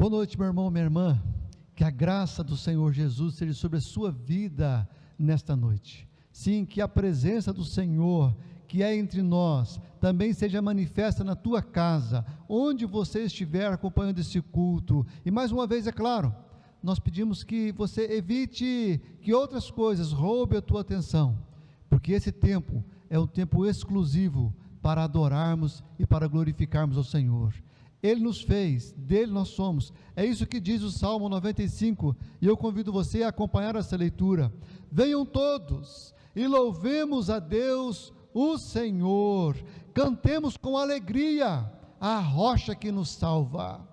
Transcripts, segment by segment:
Boa noite, meu irmão, minha irmã. Que a graça do Senhor Jesus seja sobre a sua vida nesta noite. Sim, que a presença do Senhor, que é entre nós, também seja manifesta na tua casa, onde você estiver acompanhando esse culto. E mais uma vez, é claro, nós pedimos que você evite que outras coisas roubem a tua atenção, porque esse tempo é um tempo exclusivo para adorarmos e para glorificarmos ao Senhor. Ele nos fez, dele nós somos. É isso que diz o Salmo 95, e eu convido você a acompanhar essa leitura. Venham todos e louvemos a Deus, o Senhor. Cantemos com alegria a rocha que nos salva.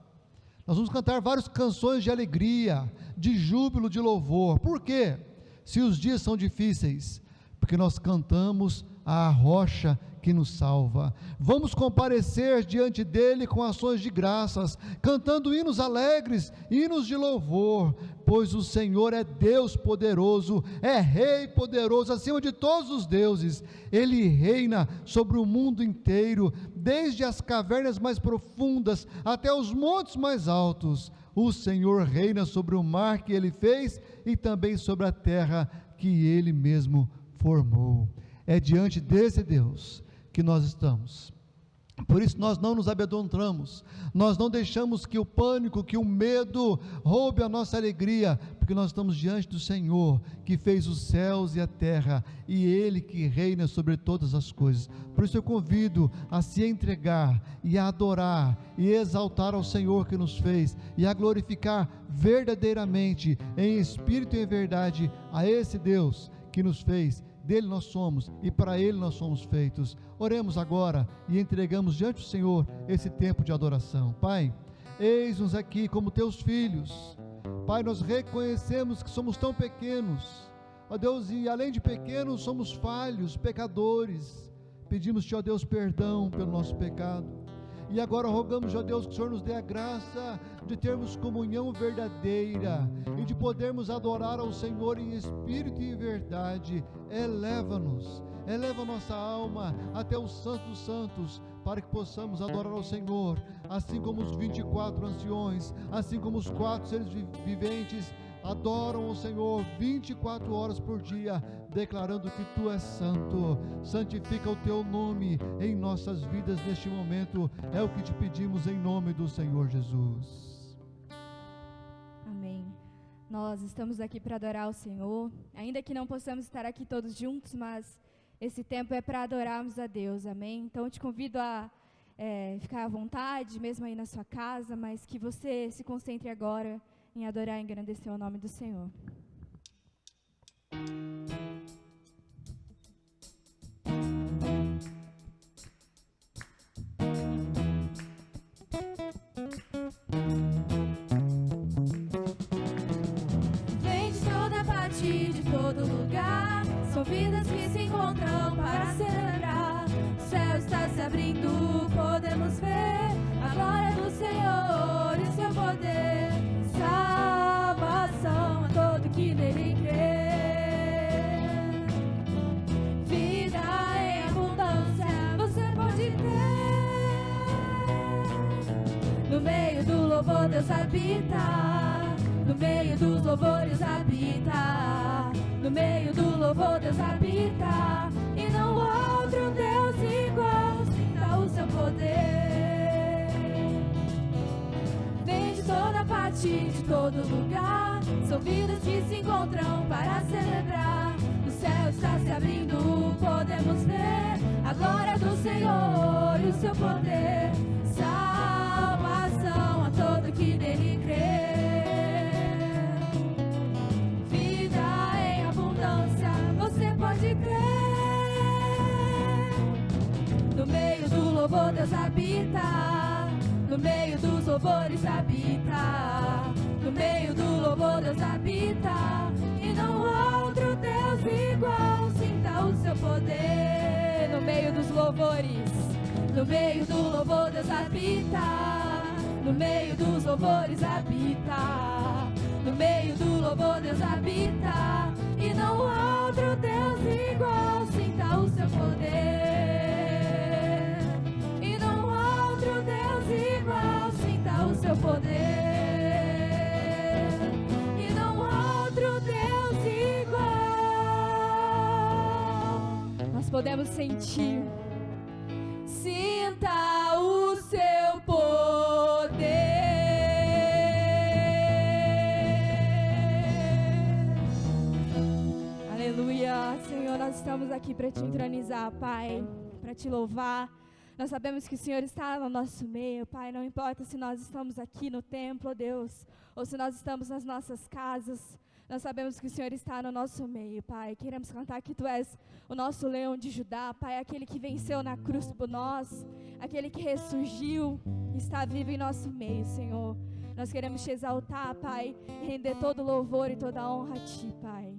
Nós vamos cantar várias canções de alegria, de júbilo, de louvor. Por quê? Se os dias são difíceis, porque nós cantamos a rocha que nos salva. Vamos comparecer diante dele com ações de graças, cantando hinos alegres, hinos de louvor, pois o Senhor é Deus poderoso, é Rei poderoso acima de todos os deuses. Ele reina sobre o mundo inteiro, desde as cavernas mais profundas até os montes mais altos. O Senhor reina sobre o mar que ele fez e também sobre a terra que ele mesmo formou. É diante desse Deus que nós estamos. Por isso nós não nos amedrontamos, nós não deixamos que o pânico, que o medo roube a nossa alegria, porque nós estamos diante do Senhor, que fez os céus e a terra, e Ele que reina sobre todas as coisas. Por isso eu convido a se entregar, e a adorar, e exaltar ao Senhor que nos fez, e a glorificar verdadeiramente, em espírito e em verdade, a esse Deus que nos fez. Dele nós somos e para Ele nós somos feitos. Oremos agora e entregamos diante do Senhor esse tempo de adoração. Pai, eis-nos aqui como teus filhos. Pai, nós reconhecemos que somos tão pequenos, ó Deus, e além de pequenos somos falhos, pecadores. Pedimos-te, ó Deus, perdão pelo nosso pecado. E agora rogamos, ó Deus, que o Senhor nos dê a graça de termos comunhão verdadeira e de podermos adorar ao Senhor em espírito e em verdade. Eleva-nos, eleva nossa alma até o Santo dos Santos, para que possamos adorar ao Senhor, assim como os 24 anciões, assim como os 4 seres viventes, adoram o Senhor 24 horas por dia, declarando que Tu és santo. Santifica o Teu nome em nossas vidas neste momento, é o que te pedimos em nome do Senhor Jesus. Amém. Nós estamos aqui para adorar o Senhor, ainda que não possamos estar aqui todos juntos, mas esse tempo é para adorarmos a Deus, amém? Então eu te convido a ficar à vontade, mesmo aí na sua casa, mas que você se concentre agora em adorar e engrandecer o nome do Senhor. Vem de toda parte, de todo lugar, são vidas que se encontram para celebrar. O céu está se abrindo, podemos ver a glória do Senhor e seu poder. Salvação a todo que nele crê. Vida em abundância você pode ter. No meio do louvor Deus habita. No meio dos louvores habita. No meio do louvor Deus habita. E não outro Deus igual, sinta o seu poder. Toda parte, de todo lugar, são vidas que se encontram para celebrar. O céu está se abrindo, podemos ver a glória do Senhor e o seu poder. Salvação a todo que nele crê. Vida em abundância você pode crer. No meio do louvor Deus habita. No meio dos louvores habita. No meio do louvor Deus habita. E não outro Deus igual, sinta o seu poder. No meio dos louvores. No meio do louvor Deus habita. No meio dos louvores habita. No meio do louvor Deus habita. E não outro Deus igual, sinta o seu poder. Igual, sinta o seu poder. podemos sentir. Sinta o seu poder. Aleluia, Senhor, nós estamos aqui para te entronizar, Pai, para te louvar. Nós sabemos que o Senhor está no nosso meio, Pai, não importa se nós estamos aqui no templo, Deus, ou se nós estamos nas nossas casas, nós sabemos que o Senhor está no nosso meio, Pai. Queremos cantar que Tu és o nosso leão de Judá, Pai, aquele que venceu na cruz por nós, aquele que ressurgiu e está vivo em nosso meio, Senhor. Nós queremos Te exaltar, Pai, e render todo louvor e toda a honra a Ti, Pai.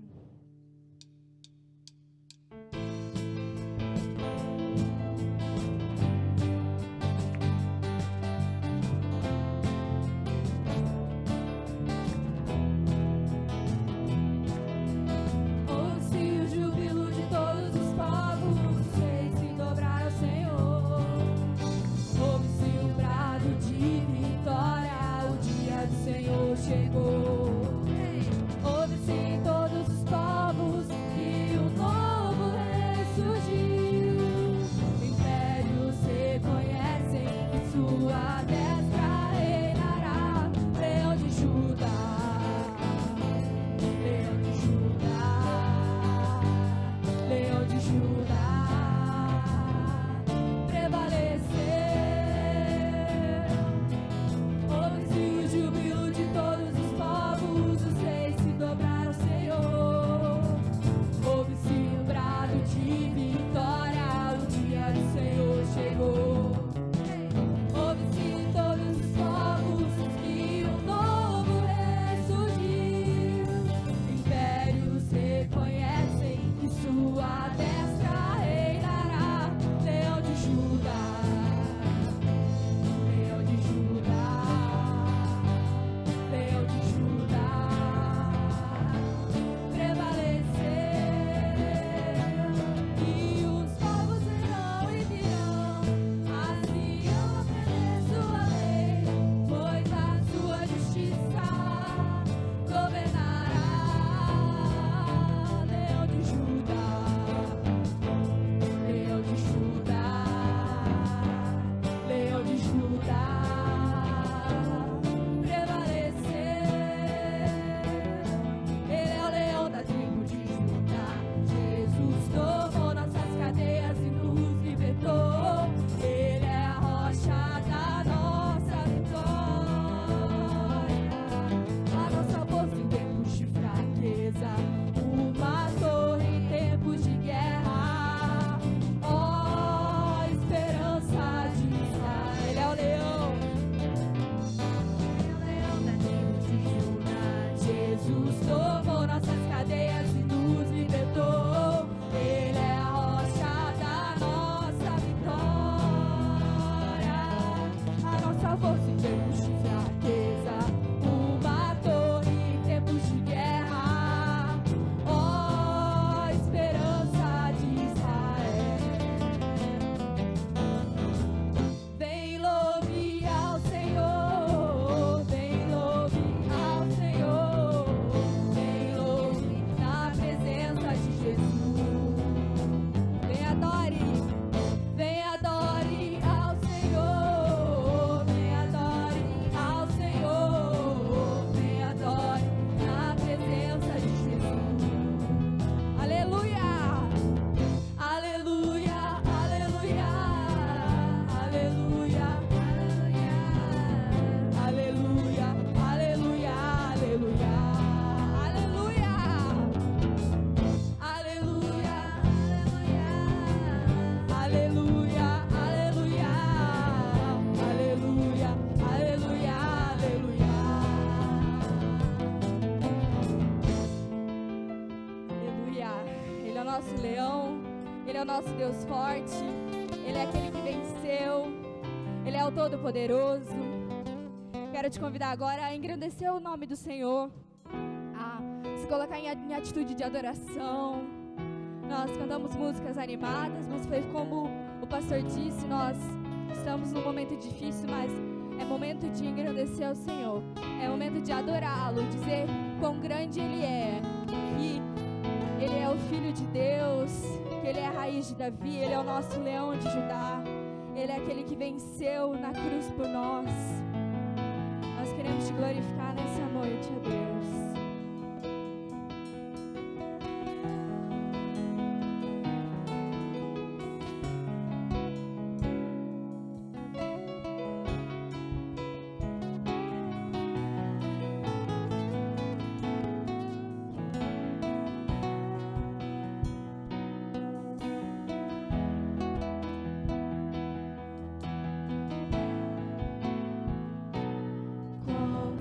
Ele é o nosso Deus forte, Ele é aquele que venceu, Ele é o Todo-Poderoso. Quero te convidar agora a engrandecer o nome do Senhor, a se colocar em atitude de adoração. Nós cantamos músicas animadas, mas foi como o pastor disse, nós estamos num momento difícil, mas é momento de engrandecer ao Senhor, é momento de adorá-lo, dizer quão grande Ele é, que Ele é o Filho de Deus, que Ele é a raiz de Davi, Ele é o nosso leão de Judá. Ele é aquele que venceu na cruz por nós. Nós queremos te glorificar nessa noite, ó Deus. Quão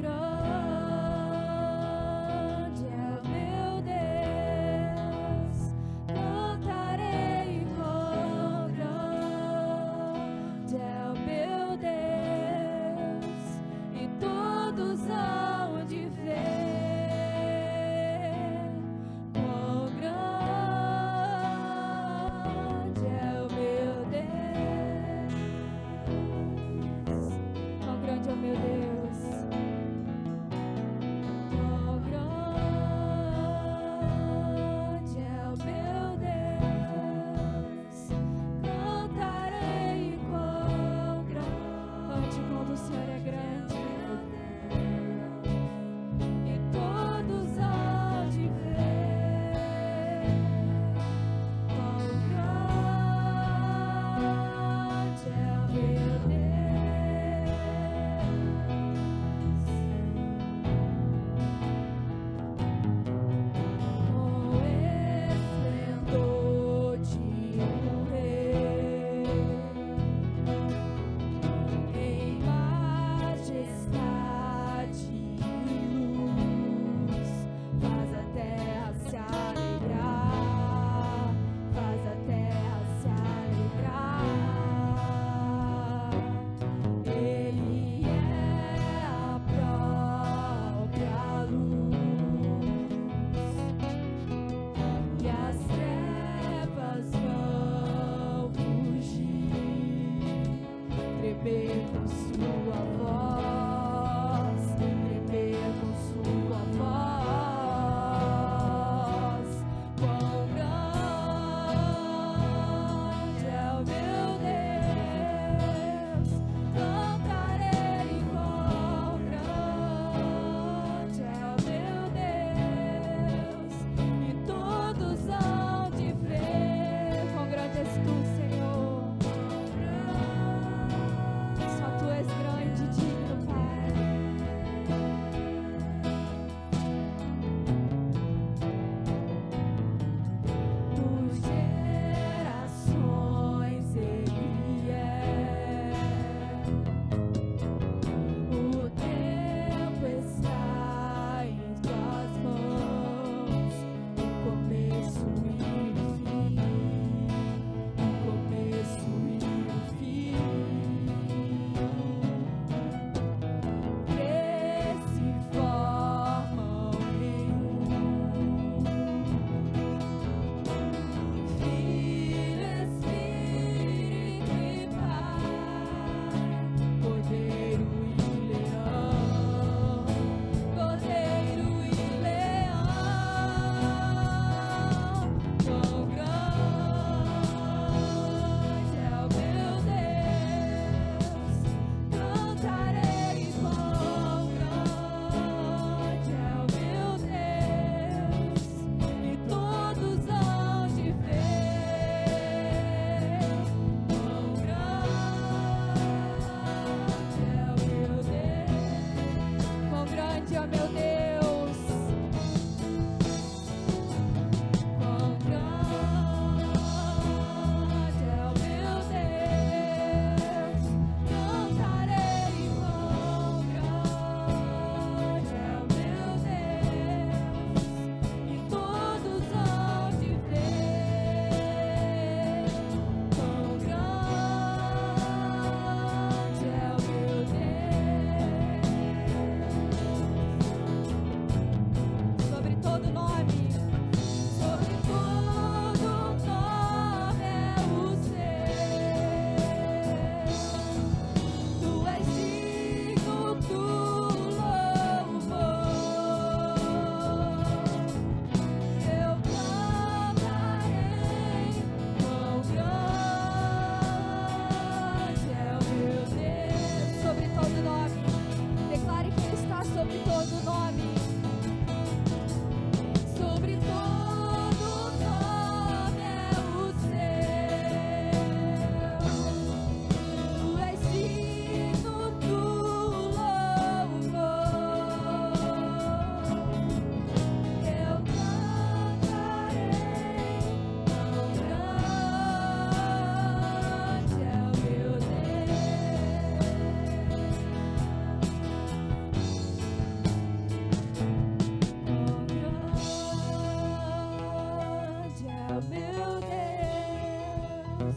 meu Deus,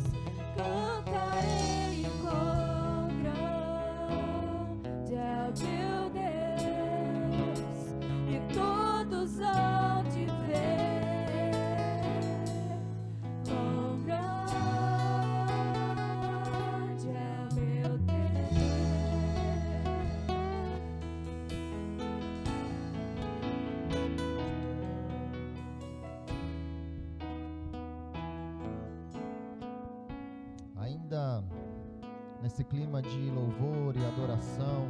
cantarei com grande é meu Deus, e todos hão de ver quão grande é meu Deus. Ainda nesse clima de louvor e adoração,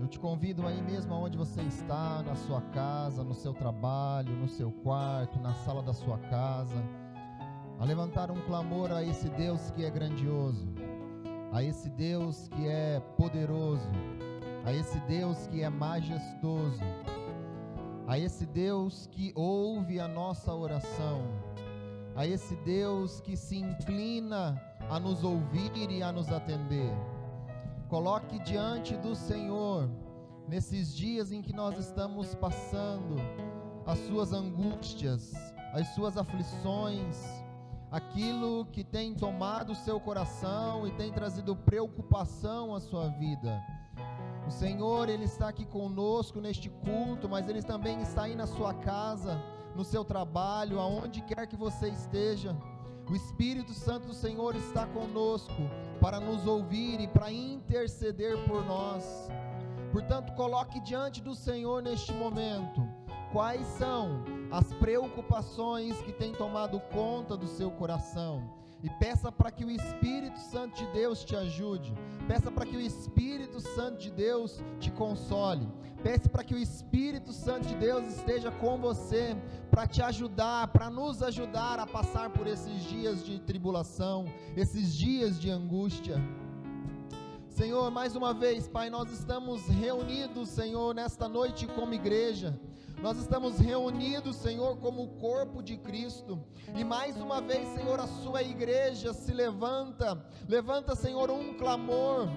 eu te convido aí mesmo aonde você está, na sua casa, no seu trabalho, no seu quarto, na sala da sua casa, a levantar um clamor a esse Deus que é grandioso, a esse Deus que é poderoso, a esse Deus que é majestoso, a esse Deus que ouve a nossa oração, a esse Deus que se inclina a nos ouvir e a nos atender. Coloque diante do Senhor, nesses dias em que nós estamos passando, as suas angústias, as suas aflições, aquilo que tem tomado o seu coração e tem trazido preocupação à sua vida. O Senhor, Ele está aqui conosco neste culto, mas Ele também está aí na sua casa, no seu trabalho, aonde quer que você esteja. O Espírito Santo do Senhor está conosco para nos ouvir e para interceder por nós. Portanto, coloque diante do Senhor neste momento quais são as preocupações que têm tomado conta do seu coração. E peça para que o Espírito Santo de Deus te ajude. Peça para que o Espírito Santo de Deus te console. Peça para que o Espírito Santo de Deus esteja com você, para te ajudar, para nos ajudar a passar por esses dias de tribulação, esses dias de angústia. Senhor, mais uma vez, Pai, nós estamos reunidos, Senhor, nesta noite como igreja. Nós estamos reunidos, Senhor, como o corpo de Cristo, e mais uma vez, Senhor, a sua igreja se levanta, Senhor, um clamor,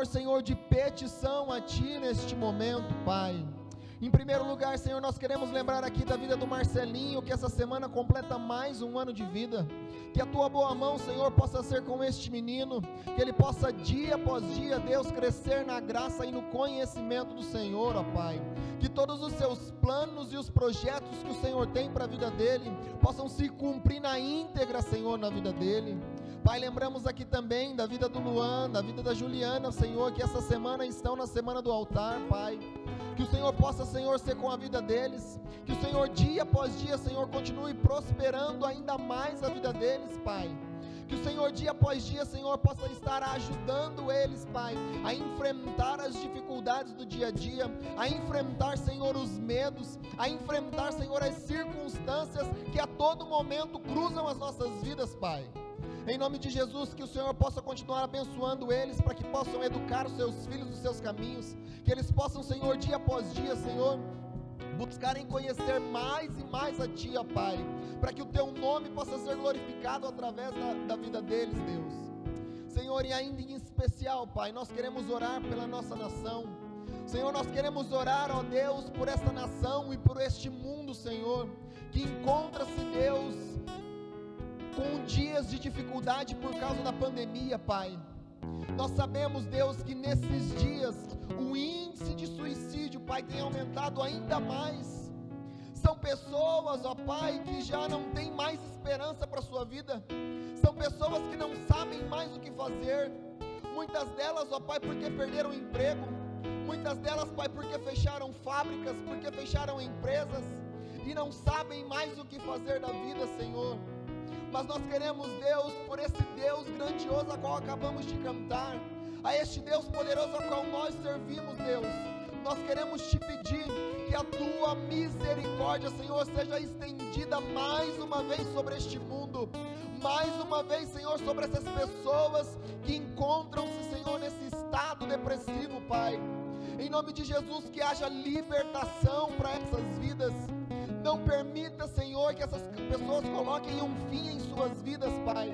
Senhor, de petição a Ti neste momento, Pai. Em primeiro lugar, Senhor, nós queremos lembrar aqui da vida do Marcelinho, que essa semana completa mais um ano de vida. Que a Tua boa mão, Senhor, possa ser com este menino, que ele possa dia após dia, Deus, crescer na graça e no conhecimento do Senhor, ó Pai. Que todos os seus planos e os projetos que o Senhor tem para a vida dele, possam se cumprir na íntegra, Senhor, na vida dele. Pai, lembramos aqui também da vida do Luan, da vida da Juliana, Senhor, que essa semana estão na semana do altar, Pai. Que o Senhor possa, Senhor, ser com a vida deles. Que o Senhor, dia após dia, Senhor, continue prosperando ainda mais a vida deles, Pai. Que o Senhor, dia após dia, Senhor, possa estar ajudando eles, Pai, a enfrentar as dificuldades do dia a dia, a enfrentar, Senhor, os medos, a enfrentar, Senhor, as circunstâncias que a todo momento cruzam as nossas vidas, Pai. Em nome de Jesus, que o Senhor possa continuar abençoando eles, para que possam educar os seus filhos nos seus caminhos, que eles possam, Senhor, dia após dia, Senhor, buscarem conhecer mais e mais a Ti, ó Pai, para que o Teu nome possa ser glorificado através da vida deles, Deus. Senhor, e ainda em especial, Pai, nós queremos orar pela nossa nação. Senhor, nós queremos orar, ó Deus, por esta nação e por este mundo, Senhor, que encontra-se, Deus, com dias de dificuldade por causa da pandemia, Pai. Nós sabemos, Deus, que nesses dias o índice de suicídio, Pai, tem aumentado ainda mais. São pessoas, ó Pai, que já não têm mais esperança para a sua vida. São pessoas que não sabem mais o que fazer. Muitas delas, ó Pai, porque perderam o emprego. Muitas delas, Pai, porque fecharam fábricas, porque fecharam empresas e não sabem mais o que fazer da vida, Senhor. Mas nós queremos, Deus, por esse Deus grandioso a qual acabamos de cantar, a este Deus poderoso a qual nós servimos, Deus, nós queremos te pedir que a Tua misericórdia, Senhor, seja estendida mais uma vez sobre este mundo, mais uma vez, Senhor, sobre essas pessoas que encontram-se, Senhor, nesse estado depressivo, Pai. Em nome de Jesus, que haja libertação para essas vidas. Não permita, Senhor, que essas pessoas coloquem um fim em suas vidas, Pai.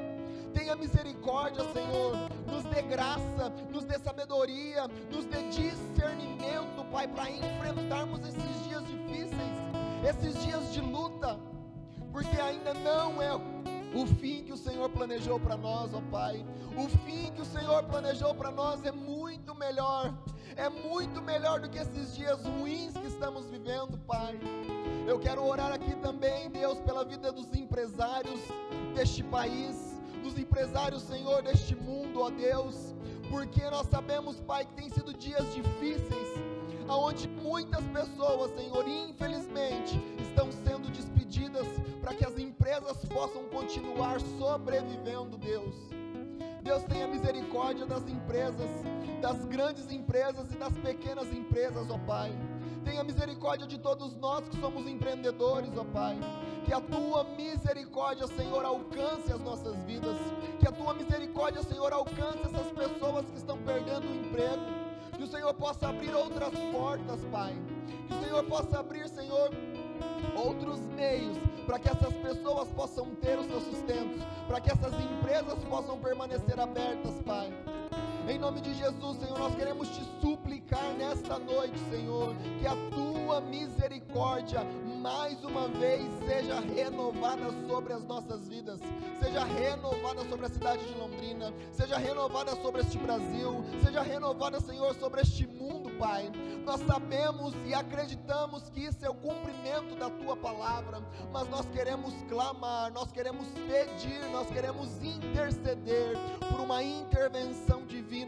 Tenha misericórdia, Senhor, nos dê graça, nos dê sabedoria, nos dê discernimento, Pai, para enfrentarmos esses dias difíceis, esses dias de luta. porque ainda não é o fim que o Senhor planejou para nós, ó Pai. O fim que o Senhor planejou para nós é muito melhor do que esses dias ruins que estamos vivendo, Pai. Eu quero orar aqui também, Deus, pela vida dos empresários deste país, dos empresários, Senhor, deste mundo, ó Deus, porque nós sabemos, Pai, que tem sido dias difíceis, aonde muitas pessoas, Senhor, infelizmente, estão sendo despedidas para que as empresas possam continuar sobrevivendo, Deus. Deus, tenha misericórdia das empresas, das grandes empresas e das pequenas empresas, ó Pai. Tenha misericórdia de todos nós que somos empreendedores, ó Pai. Que a Tua misericórdia, Senhor, alcance as nossas vidas. Que a Tua misericórdia, Senhor, alcance essas pessoas que estão perdendo o emprego. Que o Senhor possa abrir outras portas, Pai. Que o Senhor possa abrir, Senhor, outros meios para que essas pessoas possam ter o seu sustento, para que essas empresas possam permanecer abertas, Pai. Em nome de Jesus, Senhor, nós queremos Te suplicar nesta noite, Senhor, que a Tua misericórdia mais uma vez seja renovada sobre as nossas vidas, seja renovada sobre a cidade de Londrina, seja renovada sobre este Brasil, seja renovada, Senhor, sobre este mundo, Pai. Nós sabemos e acreditamos que isso é o cumprimento da Tua palavra, mas nós queremos clamar, nós queremos pedir, nós queremos interceder por uma intervenção divina,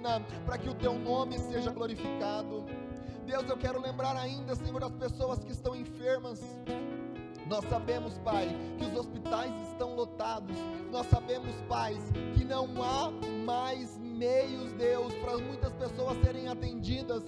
para que o Teu nome seja glorificado. Deus, eu quero lembrar ainda, Senhor, das pessoas que estão enfermas. Nós sabemos, Pai, que os hospitais estão lotados. Nós sabemos, Pai, que não há mais meios, Deus, para muitas pessoas serem atendidas.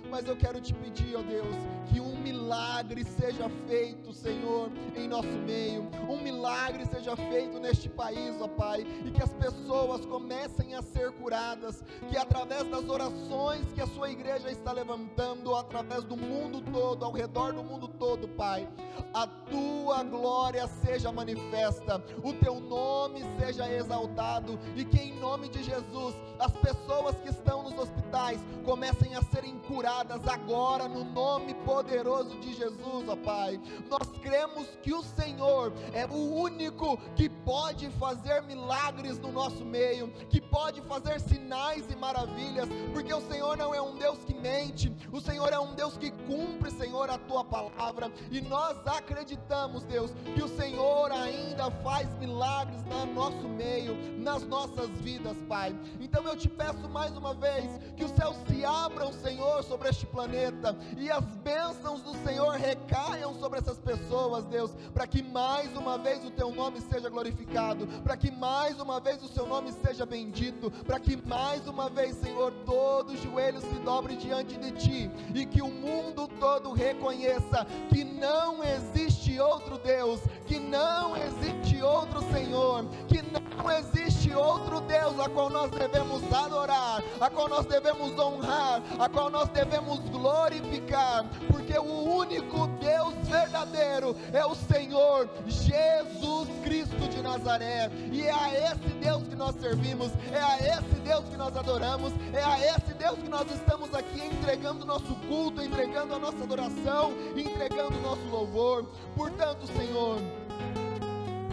Mas eu quero Te pedir, ó Deus, que um milagre seja feito, Senhor, em nosso meio. Um milagre seja feito neste país, ó Pai, e que as pessoas comecem a ser curadas, que através das orações que a Sua igreja está levantando, através do mundo todo, ao redor do mundo todo, Pai, a Tua glória seja manifesta, o Teu nome seja exaltado, e que em nome de Jesus, as pessoas que estão nos hospitais comecem a serem curadas agora, no nome poderoso de Jesus, ó Pai. Nós cremos que o Senhor é o único que pode fazer milagres no nosso meio, que pode fazer sinais e maravilhas, porque o Senhor não é um Deus que mente, o Senhor é um Deus que cumpre, Senhor, a Tua palavra, e nós acreditamos, Deus, que o Senhor ainda faz milagres no nosso meio, nas nossas vidas, Pai. Então eu Te peço mais uma vez, que os céus se abram, Senhor, sobre este planeta, e as bênçãos do Senhor recaiam sobre essas pessoas, Deus, para que mais uma vez o Teu nome seja glorificado, para que mais uma vez o Seu nome seja bendito, para que mais uma vez, Senhor, todo joelho se dobre diante de Ti, e que o mundo todo reconheça que não existe outro Deus, que não existe outro Senhor, que não existe outro Deus a qual nós devemos adorar, a qual nós devemos honrar, a qual nós devemos glorificar, porque o único Deus verdadeiro é o Senhor Jesus Cristo de Nazaré, e é a esse Deus que nós servimos, é a esse Deus que nós adoramos, é a esse Deus que nós estamos aqui entregando o nosso culto, entregando a nossa adoração, entregando o nosso louvor. Portanto, Senhor,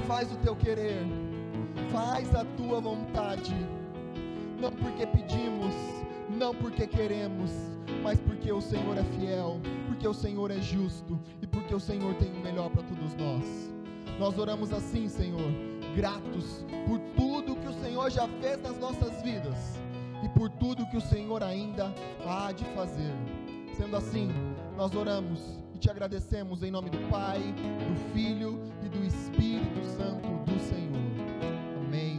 faz o Teu querer, faz a Tua vontade, não porque pedimos, não porque queremos, mas porque o Senhor é fiel, porque o Senhor é justo, e porque o Senhor tem o melhor para todos nós. Nós oramos assim, Senhor, gratos por tudo que o Senhor já fez nas nossas vidas, e por tudo que o Senhor ainda há de fazer. Sendo assim, nós oramos e Te agradecemos em nome do Pai, do Filho e do Espírito Santo do Senhor. Amém.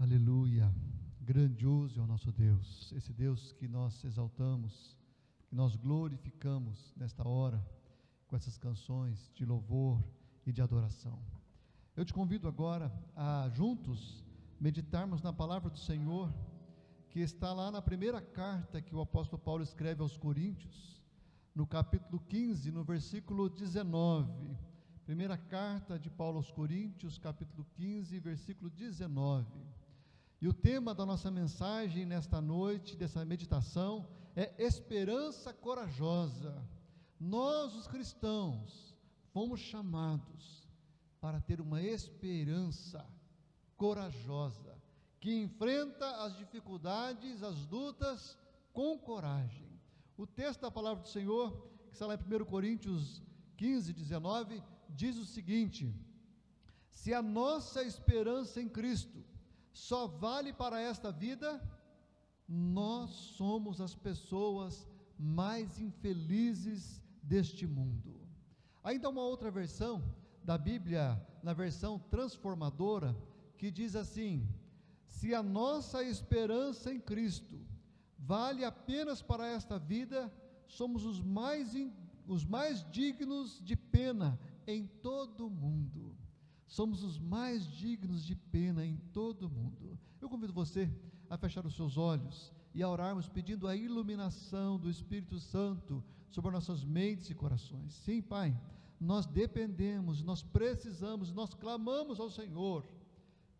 Aleluia, grandioso é o nosso Deus, esse Deus que nós exaltamos, que nós glorificamos nesta hora, com essas canções de louvor e de adoração. Eu te convido agora a juntos meditarmos na palavra do Senhor, que está lá na primeira carta que o apóstolo Paulo escreve aos Coríntios, no capítulo 15, no versículo 19, primeira carta de Paulo aos Coríntios, capítulo 15, versículo 19, e o tema da nossa mensagem nesta noite, dessa meditação, é esperança corajosa. Nós, os cristãos, fomos chamados para ter uma esperança corajosa, que enfrenta as dificuldades, as lutas, com coragem. O texto da palavra do Senhor, que está lá em 1 Coríntios 15, 19, diz o seguinte: se a nossa esperança em Cristo só vale para esta vida, nós somos as pessoas mais infelizes deste mundo. Ainda uma outra versão da Bíblia, na versão transformadora, que diz assim: se a nossa esperança em Cristo vale apenas para esta vida, somos os mais dignos de pena em todo o mundo. Somos os mais dignos de pena em todo o mundo. Eu convido você a fechar os seus olhos e a orarmos pedindo a iluminação do Espírito Santo sobre nossas mentes e corações. Sim, Pai, nós dependemos, nós precisamos, nós clamamos ao Senhor.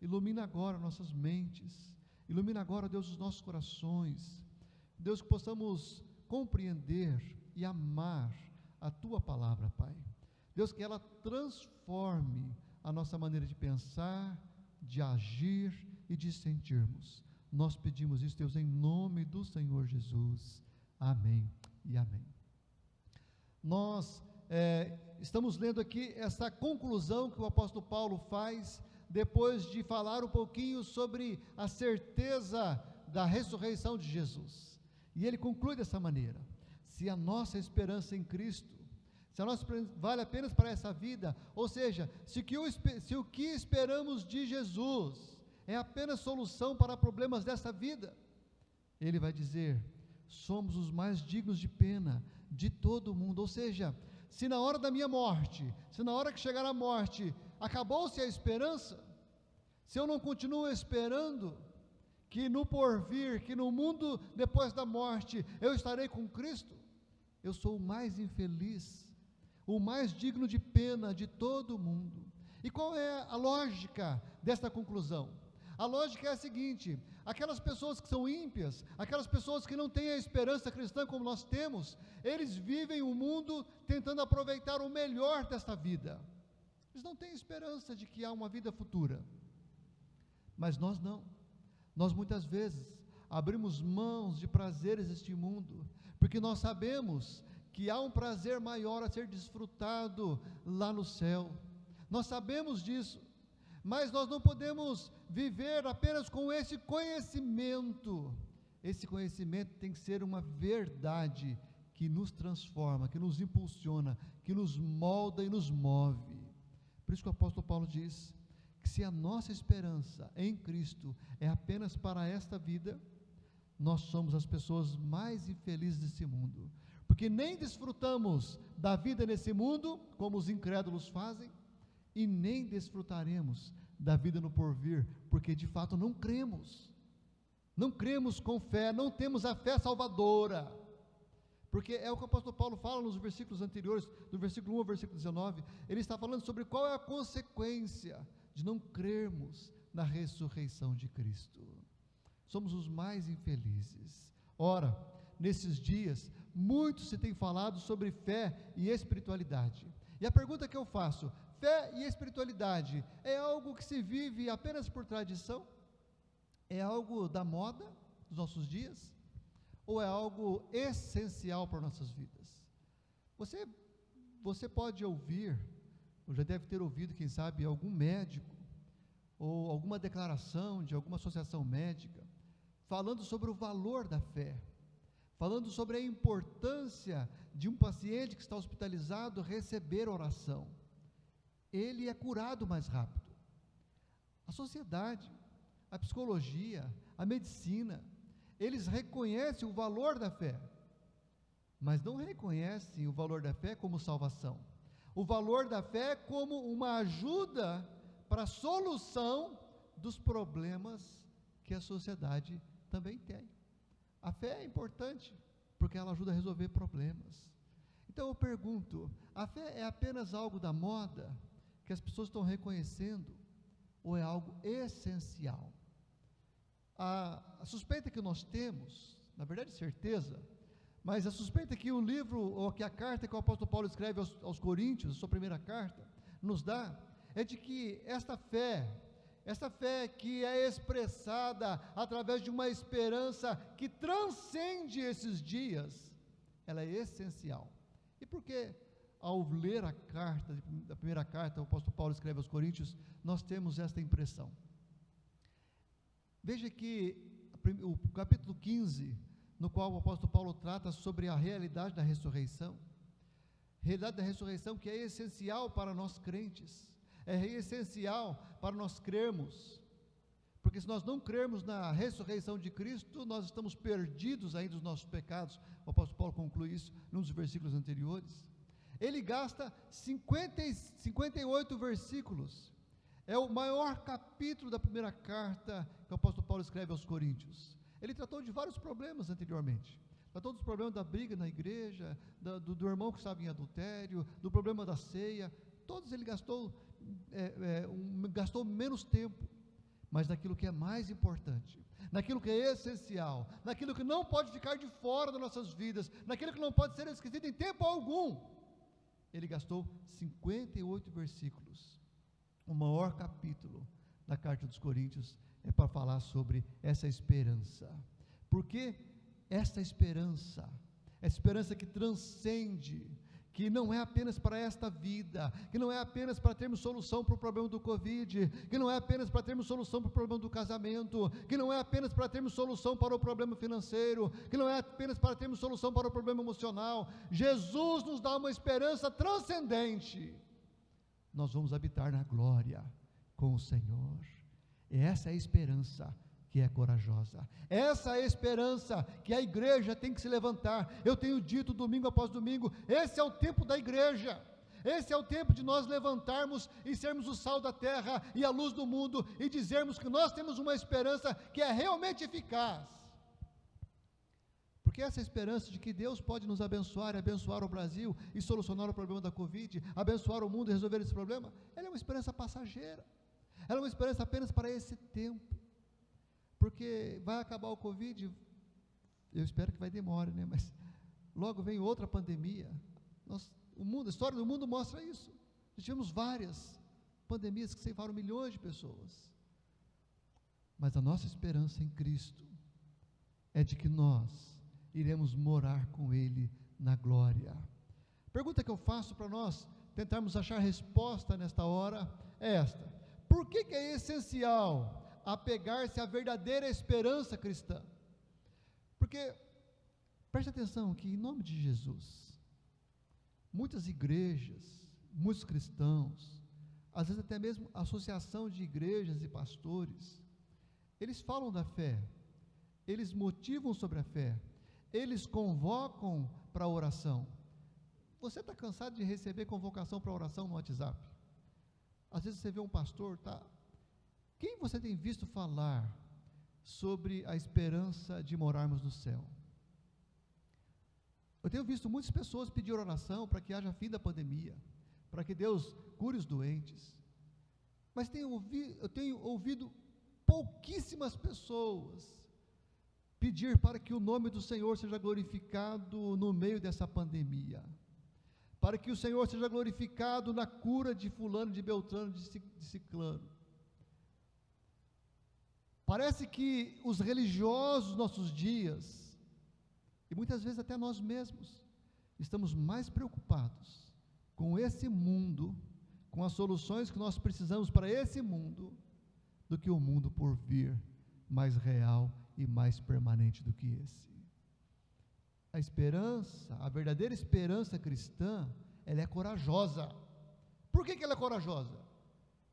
Ilumina agora nossas mentes, ilumina agora, Deus, os nossos corações. Deus, que possamos compreender e amar a Tua palavra, Pai. Deus, que ela transforme a nossa maneira de pensar, de agir e de sentirmos. Nós pedimos isso, Deus, em nome do Senhor Jesus. Amém e amém. Nós estamos lendo aqui essa conclusão que o apóstolo Paulo faz, depois de falar um pouquinho sobre a certeza da ressurreição de Jesus. E ele conclui dessa maneira: se a nossa esperança em Cristo, se a nossa esperança vale apenas para essa vida, ou seja, se o que esperamos de Jesus é apenas solução para problemas dessa vida, ele vai dizer: somos os mais dignos de pena de todo o mundo. Ou seja, se na hora da minha morte, se na hora que chegar a morte, acabou-se a esperança, se eu não continuo esperando que no porvir, que no mundo depois da morte, eu estarei com Cristo, eu sou o mais infeliz, o mais digno de pena de todo o mundo. E qual é a lógica desta conclusão? A lógica é a seguinte: aquelas pessoas que são ímpias, aquelas pessoas que não têm a esperança cristã como nós temos, eles vivem o mundo tentando aproveitar o melhor desta vida. Eles não têm esperança de que há uma vida futura. Mas nós não. Nós muitas vezes abrimos mãos de prazeres deste mundo, porque nós sabemos que há um prazer maior a ser desfrutado lá no céu. Nós sabemos disso, mas nós não podemos viver apenas com esse conhecimento. Esse conhecimento tem que ser uma verdade que nos transforma, que nos impulsiona, que nos molda e nos move. Por isso que o apóstolo Paulo diz que se a nossa esperança em Cristo é apenas para esta vida, nós somos as pessoas mais infelizes desse mundo, porque nem desfrutamos da vida nesse mundo, como os incrédulos fazem, e nem desfrutaremos da vida no porvir, porque de fato não cremos com fé, não temos a fé salvadora, porque é o que o apóstolo Paulo fala nos versículos anteriores, do versículo 1 ao versículo 19, ele está falando sobre qual é a consequência de não crermos na ressurreição de Cristo. Somos os mais infelizes. Ora, nesses dias, muito se tem falado sobre fé e espiritualidade, e a pergunta que eu faço: fé e espiritualidade é algo que se vive apenas por tradição? É algo da moda dos nossos dias? Ou é algo essencial para nossas vidas? Você pode ouvir, ou já deve ter ouvido, quem sabe, algum médico, ou alguma declaração de alguma associação médica, falando sobre o valor da fé, falando sobre a importância de um paciente que está hospitalizado receber oração. Ele é curado mais rápido. A sociedade, a psicologia, a medicina, eles reconhecem o valor da fé, mas não reconhecem o valor da fé como salvação. O valor da fé como uma ajuda para a solução dos problemas que a sociedade também tem. A fé é importante, porque ela ajuda a resolver problemas. Então eu pergunto, a fé é apenas algo da moda, que as pessoas estão reconhecendo, ou é algo essencial? A suspeita que nós temos, na verdade certeza, mas a suspeita que o livro, ou que a carta que o apóstolo Paulo escreve aos Coríntios, a sua primeira carta, nos dá, é de que esta fé que é expressada através de uma esperança que transcende esses dias, ela é essencial. E por que, ao ler a primeira carta, o apóstolo Paulo escreve aos Coríntios, nós temos esta impressão? Veja que o capítulo 15, no qual o apóstolo Paulo trata sobre a realidade da ressurreição que é essencial para nós crentes, é essencial para nós crermos, porque se nós não crermos na ressurreição de Cristo, nós estamos perdidos ainda nos nossos pecados. O apóstolo Paulo conclui isso num dos versículos anteriores. Ele gasta 58 versículos, é o maior capítulo da primeira carta que o apóstolo Paulo escreve aos Coríntios. Ele tratou de vários problemas anteriormente, tratou dos problemas da briga na igreja, do irmão que estava em adultério, do problema da ceia, todos ele gastou menos tempo, mas naquilo que é mais importante, naquilo que é essencial, naquilo que não pode ficar de fora das nossas vidas, naquilo que não pode ser esquecido em tempo algum, ele gastou 58 versículos. O maior capítulo da carta dos Coríntios é para falar sobre essa esperança, porque esta esperança que transcende, que não é apenas para esta vida, que não é apenas para termos solução para o problema do Covid, que não é apenas para termos solução para o problema do casamento, que não é apenas para termos solução para o problema financeiro, que não é apenas para termos solução para o problema emocional. Jesus nos dá uma esperança transcendente. Nós vamos habitar na glória com o Senhor. Essa é a esperança que é corajosa, essa é a esperança que a igreja tem que se levantar. Eu tenho dito domingo após domingo, esse é o tempo da igreja, esse é o tempo de nós levantarmos e sermos o sal da terra e a luz do mundo, e dizermos que nós temos uma esperança que é realmente eficaz, porque essa esperança de que Deus pode nos abençoar, abençoar o Brasil e solucionar o problema da Covid, abençoar o mundo e resolver esse problema, ela é uma esperança passageira, ela é uma esperança apenas para esse tempo, porque vai acabar o Covid, eu espero que vai demorar, né? Mas logo vem outra pandemia. A história do mundo mostra isso. Nós tivemos várias pandemias que ceifaram milhões de pessoas, mas a nossa esperança em Cristo é de que nós iremos morar com Ele na glória. A pergunta que eu faço para nós tentarmos achar resposta nesta hora é esta: por que é essencial apegar-se à verdadeira esperança cristã? Porque, preste atenção que, em nome de Jesus, muitas igrejas, muitos cristãos, às vezes até mesmo associação de igrejas e pastores, eles falam da fé, eles motivam sobre a fé, eles convocam para a oração. Você está cansado de receber convocação para oração no WhatsApp? Às vezes você vê um pastor, quem você tem visto falar sobre a esperança de morarmos no céu? Eu tenho visto muitas pessoas pedir oração para que haja fim da pandemia, para que Deus cure os doentes, mas eu tenho ouvido pouquíssimas pessoas pedir para que o nome do Senhor seja glorificado no meio dessa pandemia, para que o Senhor seja glorificado na cura de fulano, de beltrano, de ciclano. Parece que os religiosos dos nossos dias, e muitas vezes até nós mesmos, estamos mais preocupados com esse mundo, com as soluções que nós precisamos para esse mundo, do que o mundo por vir, mais real e mais permanente do que esse. A esperança, a verdadeira esperança cristã, ela é corajosa. Por que ela é corajosa?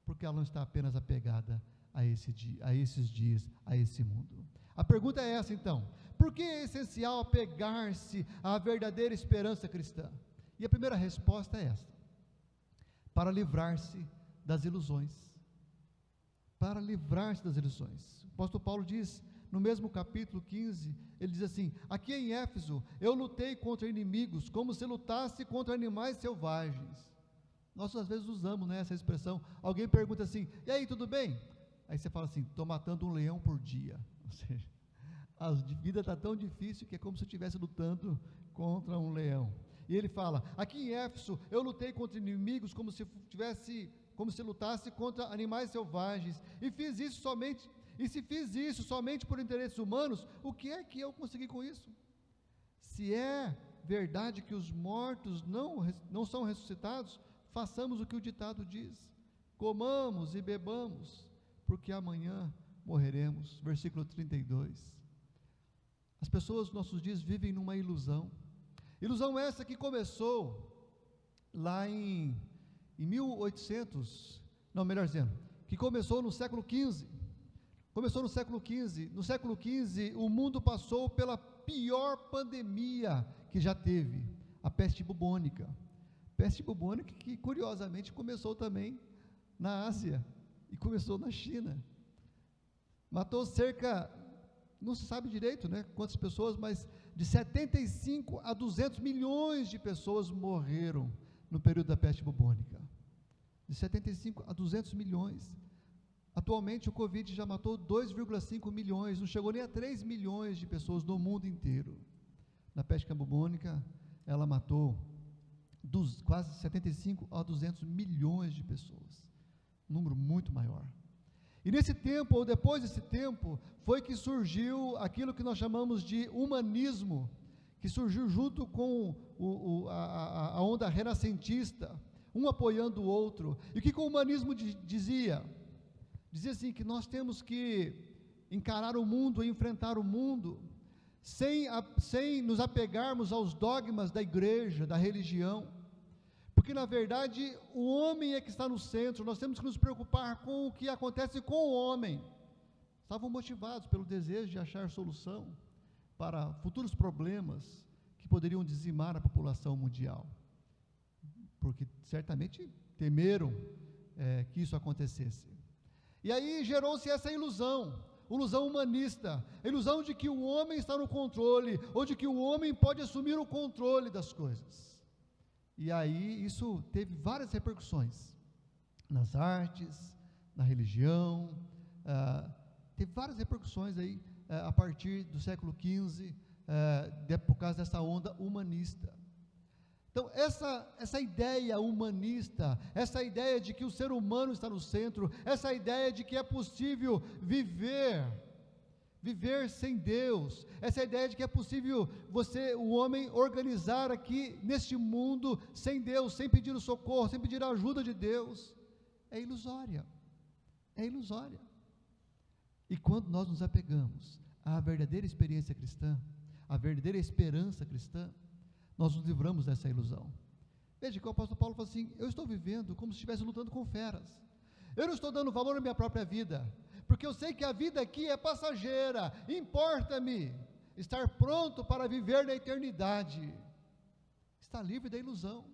Porque ela não está apenas apegada a esse dia, a esses dias, a esse mundo. A pergunta é essa então: por que é essencial apegar-se à verdadeira esperança cristã? E a primeira resposta é esta: para livrar-se das ilusões. Para livrar-se das ilusões. O apóstolo Paulo diz, no mesmo capítulo 15, ele diz assim: aqui em Éfeso, eu lutei contra inimigos, como se lutasse contra animais selvagens. Nós às vezes usamos, né, essa expressão. Alguém pergunta assim: e aí, tudo bem? Aí você fala assim: estou matando um leão por dia. Ou seja, a vida está tão difícil que é como se eu estivesse lutando contra um leão. E ele fala: aqui em Éfeso, eu lutei contra inimigos como se lutasse contra animais selvagens, e se fiz isso somente por interesses humanos, o que é que eu consegui com isso? Se é verdade que os mortos não são ressuscitados, façamos o que o ditado diz: comamos e bebamos, porque amanhã morreremos. Versículo 32. As pessoas dos nossos dias vivem numa ilusão essa que começou lá em 1800, não, melhor dizendo, que começou no século XV. Começou no século XV. No século XV, o mundo passou pela pior pandemia que já teve, a peste bubônica. Peste bubônica que, curiosamente, começou também na Ásia e começou na China. Matou cerca, não se sabe direito, né, quantas pessoas, mas de 75 a 200 milhões de pessoas morreram no período da peste bubônica. De 75 a 200 milhões. Atualmente o Covid já matou 2,5 milhões, não chegou nem a 3 milhões de pessoas no mundo inteiro. Na peste bubônica, ela matou quase 75 a 200 milhões de pessoas. Um número muito maior. E nesse tempo, ou depois desse tempo, foi que surgiu aquilo que nós chamamos de humanismo, que surgiu junto com a onda renascentista, um apoiando o outro. E o que o humanismo dizia? Dizia assim, que nós temos que encarar o mundo e enfrentar o mundo, sem nos apegarmos aos dogmas da igreja, da religião, porque na verdade o homem é que está no centro. Nós temos que nos preocupar com o que acontece com o homem. Estavam motivados pelo desejo de achar solução para futuros problemas que poderiam dizimar a população mundial, porque certamente temeram que isso acontecesse. E aí gerou-se essa ilusão humanista, a ilusão de que o homem está no controle, ou de que o homem pode assumir o controle das coisas. E aí isso teve várias repercussões, nas artes, na religião, teve várias repercussões aí, a partir do século XV, por causa dessa onda humanista. Então, essa ideia humanista, essa ideia de que o ser humano está no centro, essa ideia de que é possível viver sem Deus, essa ideia de que é possível o homem, organizar aqui neste mundo sem Deus, sem pedir o socorro, sem pedir a ajuda de Deus, é ilusória. É ilusória. E quando nós nos apegamos à verdadeira experiência cristã, à verdadeira esperança cristã, nós nos livramos dessa ilusão. Veja que o apóstolo Paulo fala assim: eu estou vivendo como se estivesse lutando com feras. Eu não estou dando valor à minha própria vida, porque eu sei que a vida aqui é passageira. Importa-me estar pronto para viver na eternidade. Está livre da ilusão.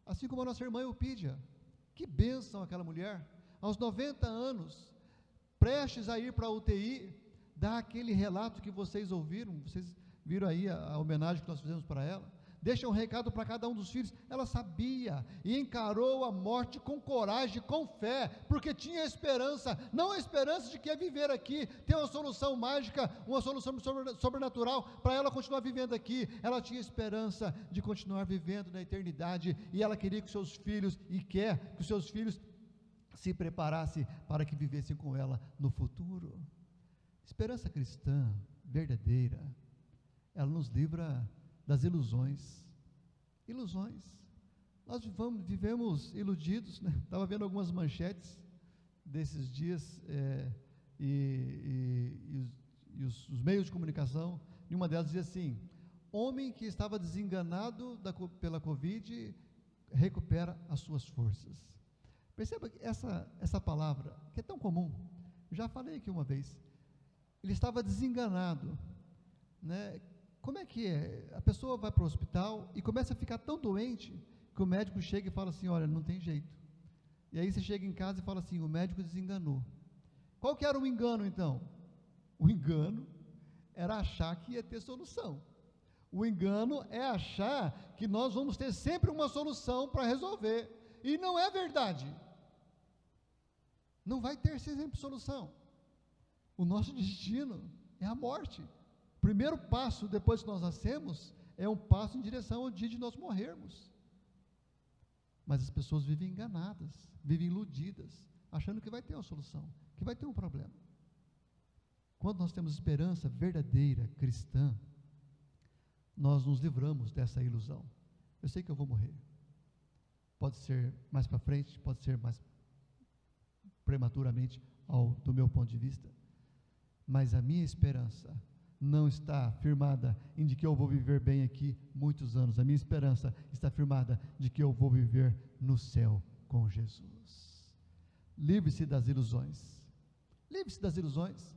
Assim como a nossa irmã Eupídia. Que bênção aquela mulher, aos 90 anos, prestes a ir para a UTI, dá aquele relato que vocês ouviram, vocês viram aí a homenagem que nós fizemos para ela, deixa um recado para cada um dos filhos. Ela sabia e encarou a morte com coragem, com fé, porque tinha esperança, não a esperança de que ia viver aqui, ter uma solução mágica, uma solução sobrenatural, para ela continuar vivendo aqui. Ela tinha esperança de continuar vivendo na eternidade, e ela queria que seus filhos, e quer que os seus filhos se preparassem para que vivessem com ela no futuro. Esperança cristã, verdadeira, ela nos livra das ilusões. Nós vivemos iludidos, né? Estava vendo algumas manchetes desses dias, os meios de comunicação, e uma delas dizia assim: homem que estava desenganado pela Covid recupera as suas forças. Perceba que essa palavra, que é tão comum, Já falei aqui uma vez. Ele estava desenganado, né? Como é que é? A pessoa vai para o hospital e começa a ficar tão doente que o médico chega e fala assim, olha, não tem jeito. E aí você chega em casa e fala assim, o médico desenganou. Qual que era o engano então? O engano era achar que ia ter solução. O engano é achar que nós vamos ter sempre uma solução para resolver. E não é verdade. Não vai ter sempre solução. O nosso destino é a morte. O primeiro passo depois que nós nascemos é um passo em direção ao dia de nós morrermos. Mas as pessoas vivem enganadas, vivem iludidas, achando que vai ter uma solução, que vai ter um problema. Quando nós temos esperança verdadeira, cristã, nós nos livramos dessa ilusão. Eu sei que eu vou morrer. Pode ser mais para frente, pode ser mais prematuramente, do meu ponto de vista. Mas a minha esperança não está firmada em de que eu vou viver bem aqui muitos anos. A minha esperança está firmada de que eu vou viver no céu com Jesus. Livre-se das ilusões. Livre-se das ilusões.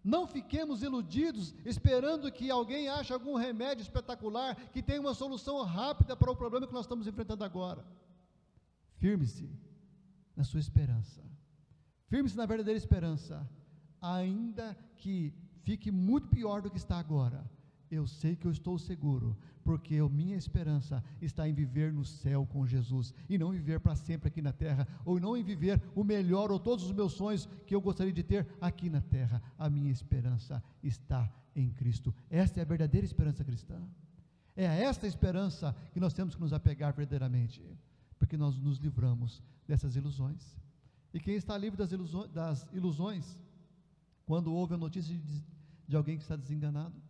Não fiquemos iludidos esperando que alguém ache algum remédio espetacular que tenha uma solução rápida para o problema que nós estamos enfrentando agora. Firme-se na sua esperança. Firme-se na verdadeira esperança. Ainda que fique muito pior do que está agora, eu sei que eu estou seguro, porque a minha esperança está em viver no céu com Jesus, e não viver para sempre aqui na terra, ou não em viver o melhor, ou todos os meus sonhos que eu gostaria de ter aqui na terra. A minha esperança está em Cristo. Esta é a verdadeira esperança cristã. É a esta esperança que nós temos que nos apegar verdadeiramente, porque nós nos livramos dessas ilusões. E quem está livre das ilusões, quando ouve a notícia de alguém que está desenganado,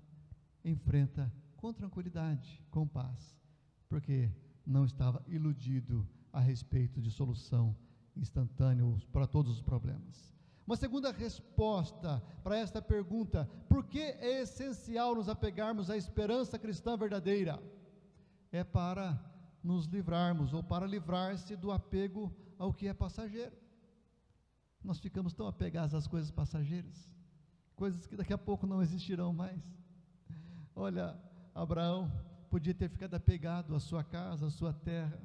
enfrenta com tranquilidade, com paz, porque não estava iludido a respeito de solução instantânea para todos os problemas. Uma segunda resposta para esta pergunta: por que é essencial nos apegarmos à esperança cristã verdadeira? É para nos livrarmos, ou para livrar-se do apego ao que é passageiro. Nós ficamos tão apegados às coisas passageiras, coisas que daqui a pouco não existirão mais. Olha, Abraão podia ter ficado apegado à sua casa, à sua terra.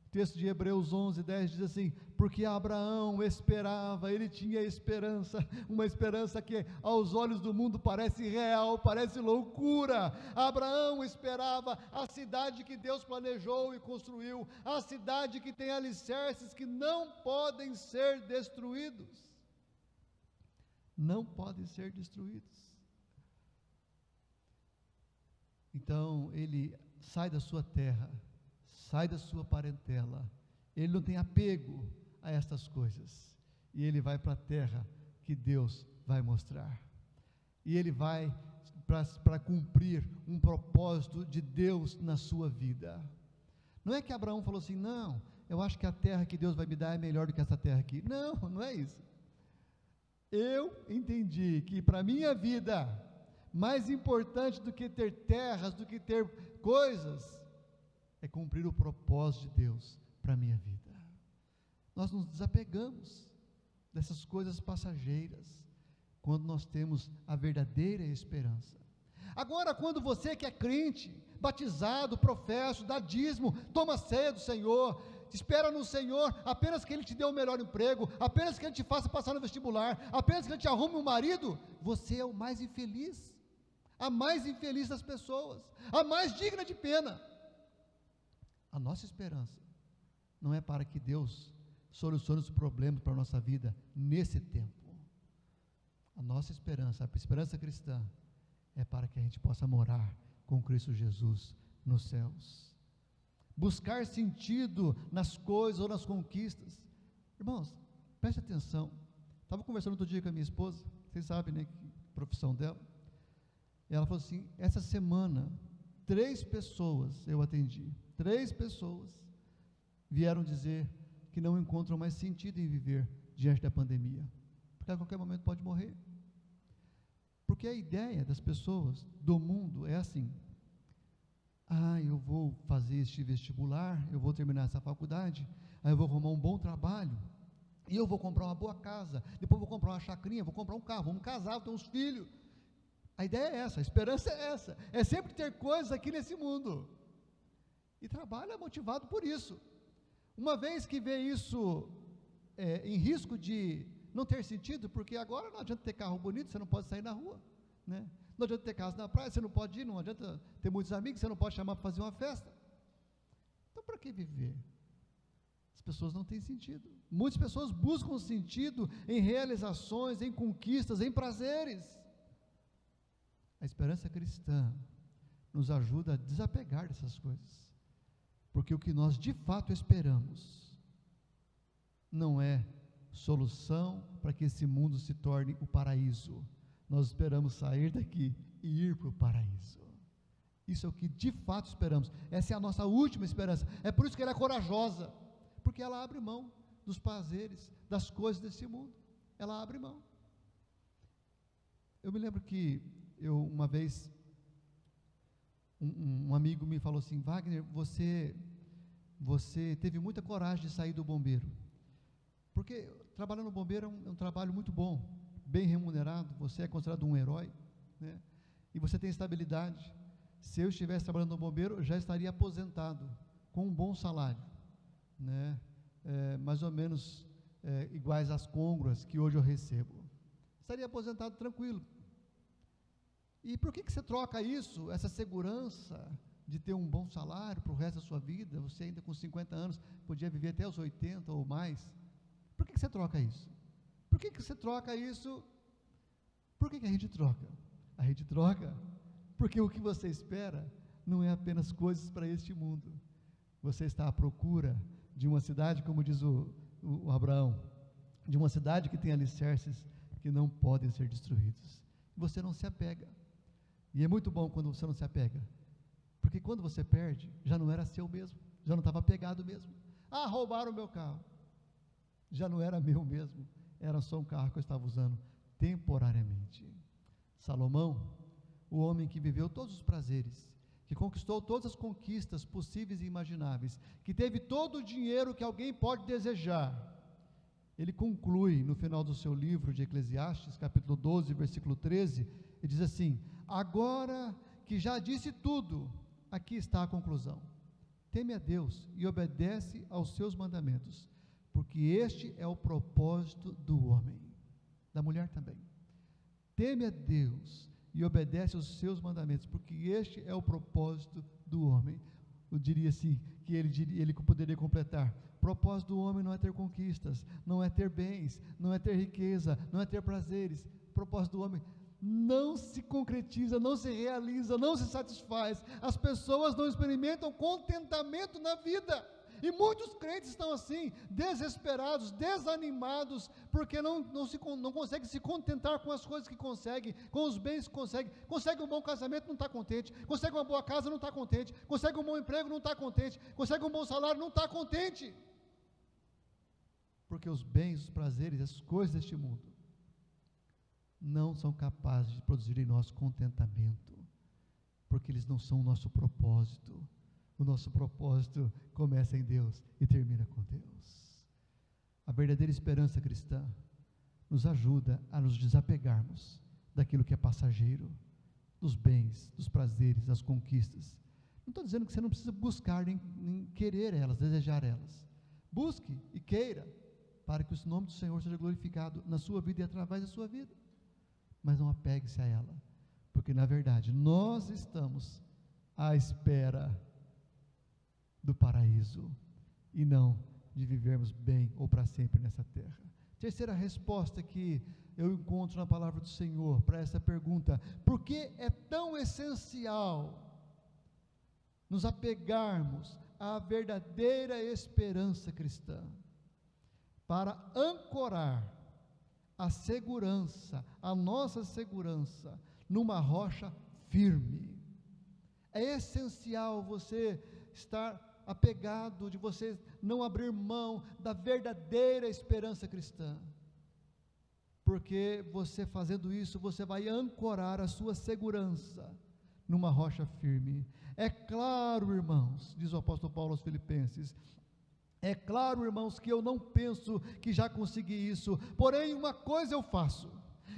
O texto de Hebreus 11:10 diz assim: porque Abraão esperava, ele tinha esperança, uma esperança que aos olhos do mundo parece real, parece loucura. Abraão esperava a cidade que Deus planejou e construiu, a cidade que tem alicerces que não podem ser destruídos. Não podem ser destruídos. Então ele sai da sua terra, sai da sua parentela, ele não tem apego a estas coisas, e ele vai para a terra que Deus vai mostrar, e ele vai para cumprir um propósito de Deus na sua vida. Não é que Abraão falou assim: não, eu acho que a terra que Deus vai me dar é melhor do que essa terra aqui. Não, não é isso. Eu entendi que para a minha vida, mais importante do que ter terras, do que ter coisas, é cumprir o propósito de Deus para a minha vida. Nós nos desapegamos dessas coisas passageiras, quando nós temos a verdadeira esperança. Agora, quando você que é crente, batizado, professo, dá dízimo, toma ceia do Senhor, espera no Senhor apenas que Ele te dê o melhor emprego, apenas que Ele te faça passar no vestibular, apenas que Ele te arrume um marido, você é o mais infeliz, a mais infeliz das pessoas, a mais digna de pena. A nossa esperança não é para que Deus solucione os problemas para a nossa vida nesse tempo. A nossa esperança, a esperança cristã, é para que a gente possa morar com Cristo Jesus nos céus. Buscar sentido nas coisas ou nas conquistas. Irmãos, preste atenção. Estava conversando outro dia com a minha esposa, vocês sabem, né, que profissão dela. E ela falou assim: essa semana, 3 pessoas eu atendi, 3 pessoas vieram dizer que não encontram mais sentido em viver diante da pandemia, porque a qualquer momento pode morrer. Porque a ideia das pessoas, do mundo, é assim: eu vou fazer este vestibular, eu vou terminar essa faculdade, aí eu vou arrumar um bom trabalho, e eu vou comprar uma boa casa, depois vou comprar uma chacrinha, vou comprar um carro, vamos casar, vou ter uns filhos. A ideia é essa, a esperança é essa, é sempre ter coisas aqui nesse mundo, e trabalha motivado por isso. Uma vez que vê isso em risco de não ter sentido, porque agora não adianta ter carro bonito, você não pode sair na rua, né? Não adianta ter casa na praia, você não pode ir, não adianta ter muitos amigos, você não pode chamar para fazer uma festa. Então, para que viver? As pessoas não têm sentido. Muitas pessoas buscam sentido em realizações, em conquistas, em prazeres. A esperança cristã nos ajuda a desapegar dessas coisas, porque o que nós de fato esperamos não é solução para que esse mundo se torne o paraíso. Nós esperamos sair daqui e ir para o paraíso. Isso é o que de fato esperamos. Essa é a nossa última esperança. É por isso que ela é corajosa, porque ela abre mão dos prazeres, das coisas desse mundo. Ela abre mão. Eu me lembro que uma vez um amigo me falou assim: Wagner, você teve muita coragem de sair do bombeiro, porque trabalhar no bombeiro é um trabalho muito bom, bem remunerado, você é considerado um herói, né? E você tem estabilidade. Se eu estivesse trabalhando no bombeiro, eu já estaria aposentado, com um bom salário, né? Mais ou menos iguais às congruas que hoje eu recebo. Estaria aposentado tranquilo. E por que você troca isso, essa segurança de ter um bom salário para o resto da sua vida? Você ainda com 50 anos podia viver até os 80 ou mais. Por que você troca isso? Por que você troca isso? Por que a gente troca? A gente troca porque o que você espera não é apenas coisas para este mundo. Você está à procura de uma cidade, como diz o Abraão, de uma cidade que tem alicerces que não podem ser destruídos. Você não se apega. E é muito bom quando você não se apega, porque quando você perde, já não era seu mesmo, já não estava apegado mesmo. Ah, roubaram o meu carro. Já não era meu mesmo, era só um carro que eu estava usando temporariamente. Salomão, o homem que viveu todos os prazeres, que conquistou todas as conquistas possíveis e imagináveis, que teve todo o dinheiro que alguém pode desejar, ele conclui no final do seu livro de Eclesiastes, capítulo 12, versículo 13, ele diz assim: agora que já disse tudo, aqui está a conclusão: teme a Deus e obedece aos seus mandamentos, porque este é o propósito do homem, da mulher também. Teme a Deus e obedece aos seus mandamentos, porque este é o propósito do homem. Eu diria assim, que ele poderia completar: o propósito do homem não é ter conquistas, não é ter bens, não é ter riqueza, não é ter prazeres. O propósito do homem não se concretiza, não se realiza, não se satisfaz. As pessoas não experimentam contentamento na vida, e muitos crentes estão assim, desesperados, desanimados, porque não conseguem se contentar com as coisas que conseguem, com os bens que consegue um bom casamento, não está contente, consegue uma boa casa, não está contente, consegue um bom emprego, não está contente, consegue um bom salário, não está contente, porque os bens, os prazeres, as coisas deste mundo não são capazes de produzir em nós contentamento, porque eles não são o nosso propósito. O nosso propósito começa em Deus e termina com Deus. A verdadeira esperança cristã nos ajuda a nos desapegarmos daquilo que é passageiro, dos bens, dos prazeres, das conquistas. Não estou dizendo que você não precisa buscar nem querer elas, desejar elas. Busque e queira, para que o nome do Senhor seja glorificado na sua vida e através da sua vida. Mas não apegue-se a ela, porque na verdade nós estamos à espera do paraíso, e não de vivermos bem ou para sempre nessa terra. Terceira resposta que eu encontro na palavra do Senhor para essa pergunta: por que é tão essencial nos apegarmos à verdadeira esperança cristã? Para ancorar a segurança, a nossa segurança, numa rocha firme. É essencial você estar apegado, de você não abrir mão da verdadeira esperança cristã, porque você fazendo isso, você vai ancorar a sua segurança numa rocha firme. É claro, irmãos, diz o apóstolo Paulo aos Filipenses, É claro, irmãos, que eu não penso que já consegui isso, porém uma coisa eu faço: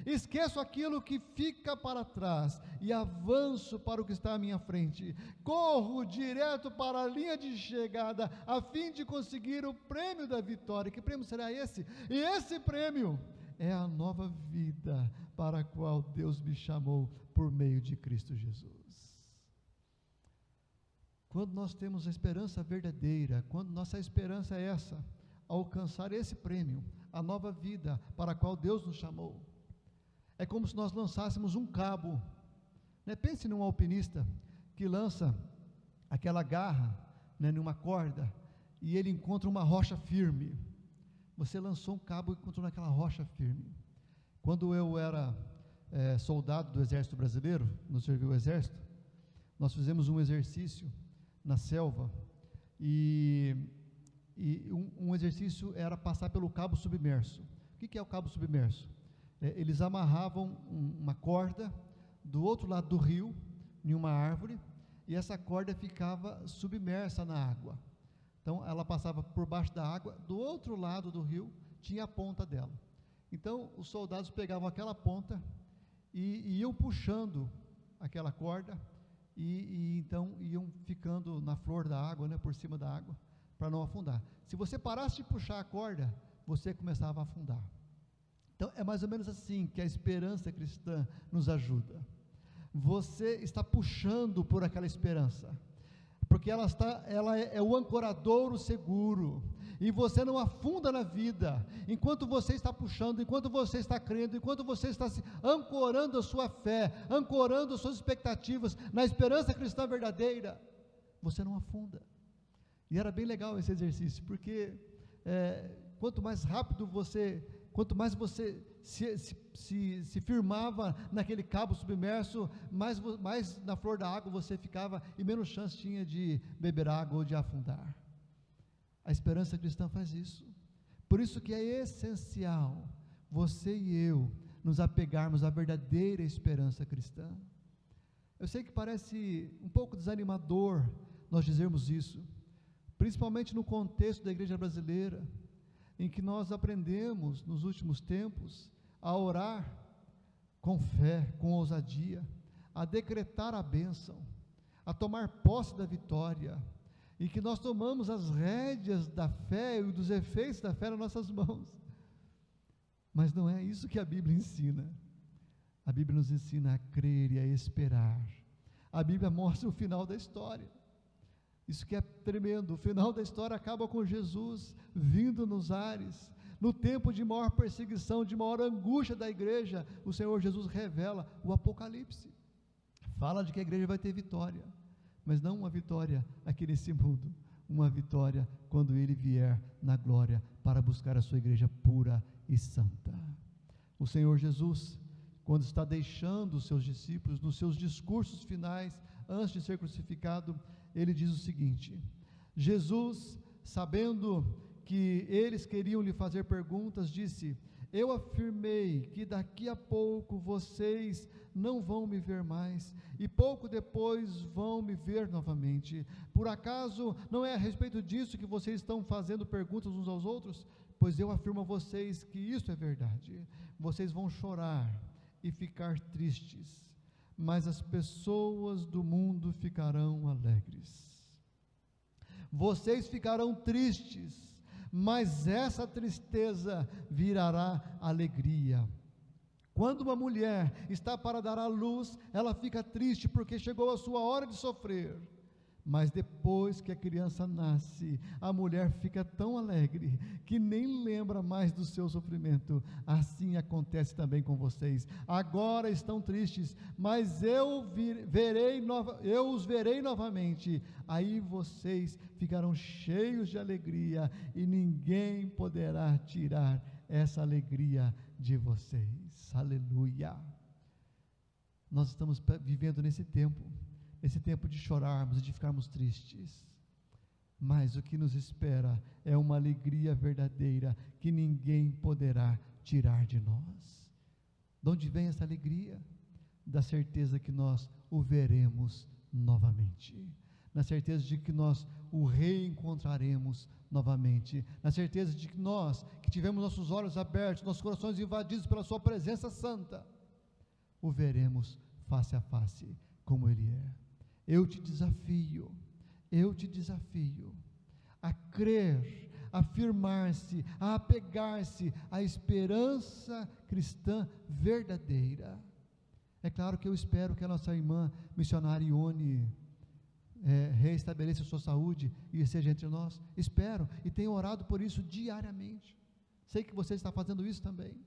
esqueço aquilo que fica para trás e avanço para o que está à minha frente. Corro direto para a linha de chegada, a fim de conseguir o prêmio da vitória. Que prêmio será esse? E esse prêmio é a nova vida para a qual Deus me chamou por meio de Cristo Jesus. Quando nós temos a esperança verdadeira, quando nossa esperança é essa, alcançar esse prêmio, a nova vida para a qual Deus nos chamou, é como se nós lançássemos um cabo, né? Pense num alpinista que lança aquela garra, né, numa corda, e ele encontra uma rocha firme. Você lançou um cabo e encontrou naquela rocha firme. Quando eu era soldado do Exército Brasileiro, no serviço do Exército, nós fizemos um exercício na selva, e um exercício era passar pelo cabo submerso. O que é o cabo submerso? Eles amarravam uma corda do outro lado do rio, em uma árvore, e essa corda ficava submersa na água. Então ela passava por baixo da água, do outro lado do rio tinha a ponta dela. Então os soldados pegavam aquela ponta e iam puxando aquela corda, e então iam ficando na flor da água, né, por cima da água, para não afundar. Se você parasse de puxar a corda, você começava a afundar. Então é mais ou menos assim que a esperança cristã nos ajuda. Você está puxando por aquela esperança, porque ela é o ancoradouro seguro, e você não afunda na vida, enquanto você está puxando, enquanto você está crendo, enquanto você está ancorando a sua fé, ancorando as suas expectativas na esperança cristã verdadeira, você não afunda. E era bem legal esse exercício, porque quanto mais você se firmava naquele cabo submerso, mais na flor da água você ficava, e menos chance tinha de beber água ou de afundar. A esperança cristã faz isso. Por isso que é essencial você e eu nos apegarmos à verdadeira esperança cristã. Eu sei que parece um pouco desanimador nós dizermos isso, principalmente no contexto da igreja brasileira, em que nós aprendemos nos últimos tempos a orar com fé, com ousadia, a decretar a bênção, a tomar posse da vitória, e que nós tomamos as rédeas da fé e dos efeitos da fé nas nossas mãos. Mas não é isso que a Bíblia ensina. A Bíblia nos ensina a crer e a esperar. A Bíblia mostra o final da história. Isso que é tremendo. O final da história acaba com Jesus vindo nos ares. No tempo de maior perseguição, de maior angústia da igreja, o Senhor Jesus revela o Apocalipse. Fala de que a igreja vai ter vitória, mas não uma vitória aqui nesse mundo, uma vitória quando Ele vier na glória para buscar a sua igreja pura e santa. O Senhor Jesus, quando está deixando os seus discípulos, nos seus discursos finais, antes de ser crucificado, Ele diz o seguinte: Jesus, sabendo que eles queriam lhe fazer perguntas, disse: eu afirmei que daqui a pouco vocês não vão me ver mais, e pouco depois vão me ver novamente. Por acaso não é a respeito disso que vocês estão fazendo perguntas uns aos outros? Pois eu afirmo a vocês que isso é verdade. Vocês vão chorar e ficar tristes, mas as pessoas do mundo ficarão alegres. Vocês ficarão tristes, mas essa tristeza virará alegria. Quando uma mulher está para dar à luz, ela fica triste porque chegou a sua hora de sofrer. Mas depois que a criança nasce, a mulher fica tão alegre que nem lembra mais do seu sofrimento. Assim acontece também com vocês. Agora estão tristes, mas eu os verei novamente. Aí vocês ficarão cheios de alegria e ninguém poderá tirar essa alegria de vocês. Aleluia! Nós estamos vivendo nesse tempo de chorarmos e de ficarmos tristes, mas o que nos espera é uma alegria verdadeira que ninguém poderá tirar de nós. De onde vem essa alegria? Da certeza que nós o veremos novamente. na certeza de que nós o reencontraremos novamente, na certeza de que nós, que tivemos nossos olhos abertos, nossos corações invadidos pela sua presença santa, o veremos face a face, como Ele é. Eu te desafio a crer, a firmar-se, a apegar-se à esperança cristã verdadeira. É claro que eu espero que a nossa irmã missionária Ione reestabeleça sua saúde e esteja entre nós. Espero e tenho orado por isso diariamente. Sei que você está fazendo isso também.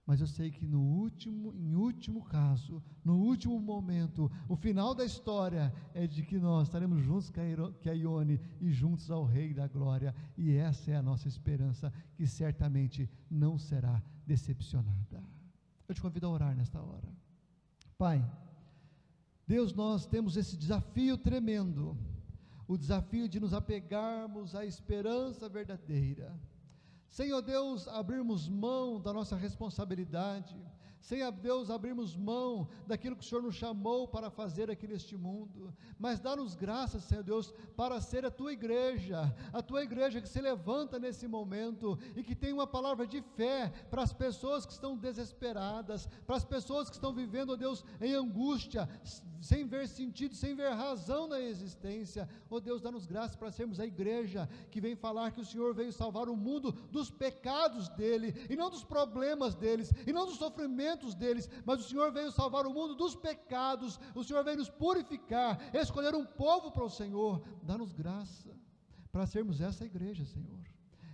Mas eu sei que em último caso, no último momento, o final da história é de que nós estaremos juntos com a Ione e juntos ao Rei da Glória, e essa é a nossa esperança, que certamente não será decepcionada. Eu te convido a orar nesta hora. Pai, Deus, nós temos esse desafio tremendo, o desafio de nos apegarmos à esperança verdadeira, Senhor Deus, abrirmos mão da nossa responsabilidade, Senhor Deus, abrirmos mão daquilo que o Senhor nos chamou para fazer aqui neste mundo, mas dá-nos graças, Senhor Deus, para ser a Tua igreja que se levanta nesse momento, e que tem uma palavra de fé para as pessoas que estão desesperadas, para as pessoas que estão vivendo, ó Deus, em angústia, sem ver sentido, sem ver razão na existência. Ó Deus, dá-nos graças para sermos a igreja que vem falar que o Senhor veio salvar o mundo dos pecados dele, e não dos problemas deles, e não dos sofrimentos deles, mas o Senhor veio salvar o mundo dos pecados. O Senhor veio nos purificar, escolher um povo para o Senhor. Dá-nos graça para sermos essa igreja, Senhor,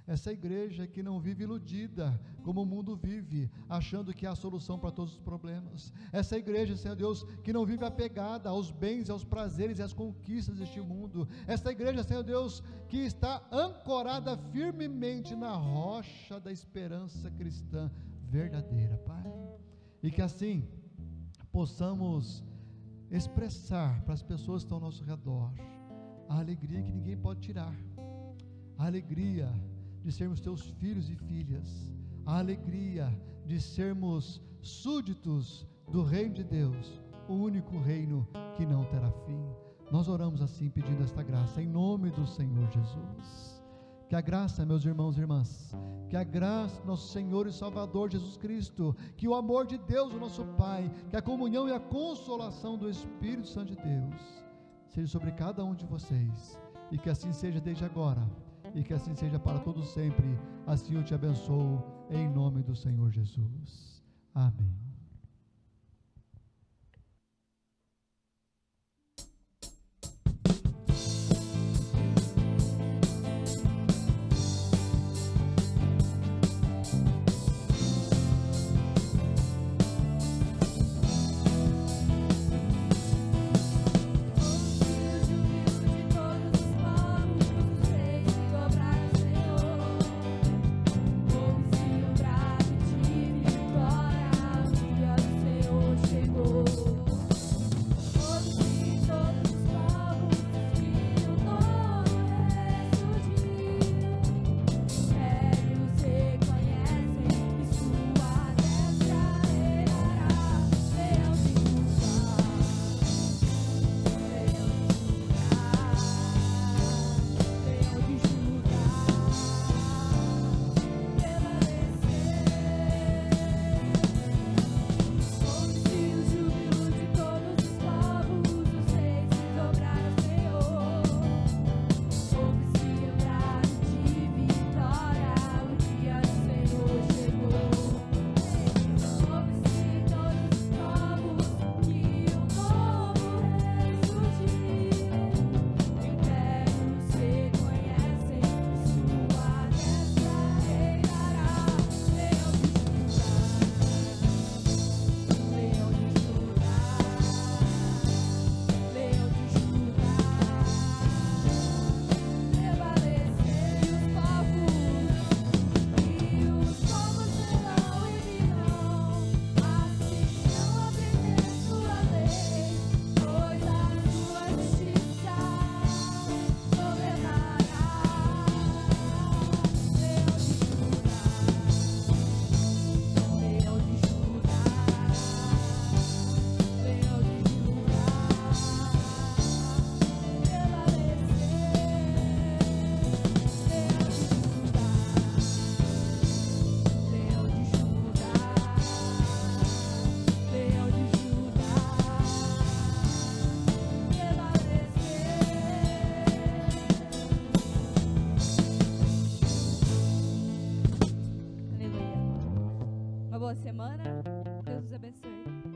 essa igreja que não vive iludida como o mundo vive, achando que há solução para todos os problemas. Essa igreja, Senhor Deus, que não vive apegada aos bens, aos prazeres e às conquistas deste mundo. Essa igreja, Senhor Deus, que está ancorada firmemente na rocha da esperança cristã verdadeira, Pai. E que assim possamos expressar para as pessoas que estão ao nosso redor a alegria que ninguém pode tirar, a alegria de sermos teus filhos e filhas, a alegria de sermos súditos do reino de Deus, o único reino que não terá fim. Nós oramos assim, pedindo esta graça, em nome do Senhor Jesus. Que a graça, meus irmãos e irmãs, que a graça do nosso Senhor e Salvador Jesus Cristo, que o amor de Deus, o nosso Pai, que a comunhão e a consolação do Espírito Santo de Deus seja sobre cada um de vocês, e que assim seja desde agora, e que assim seja para todos sempre. Assim eu te abençoo, em nome do Senhor Jesus. Amém. Ouve o brado de vitória. uma boa semana. Deus nos abençoe.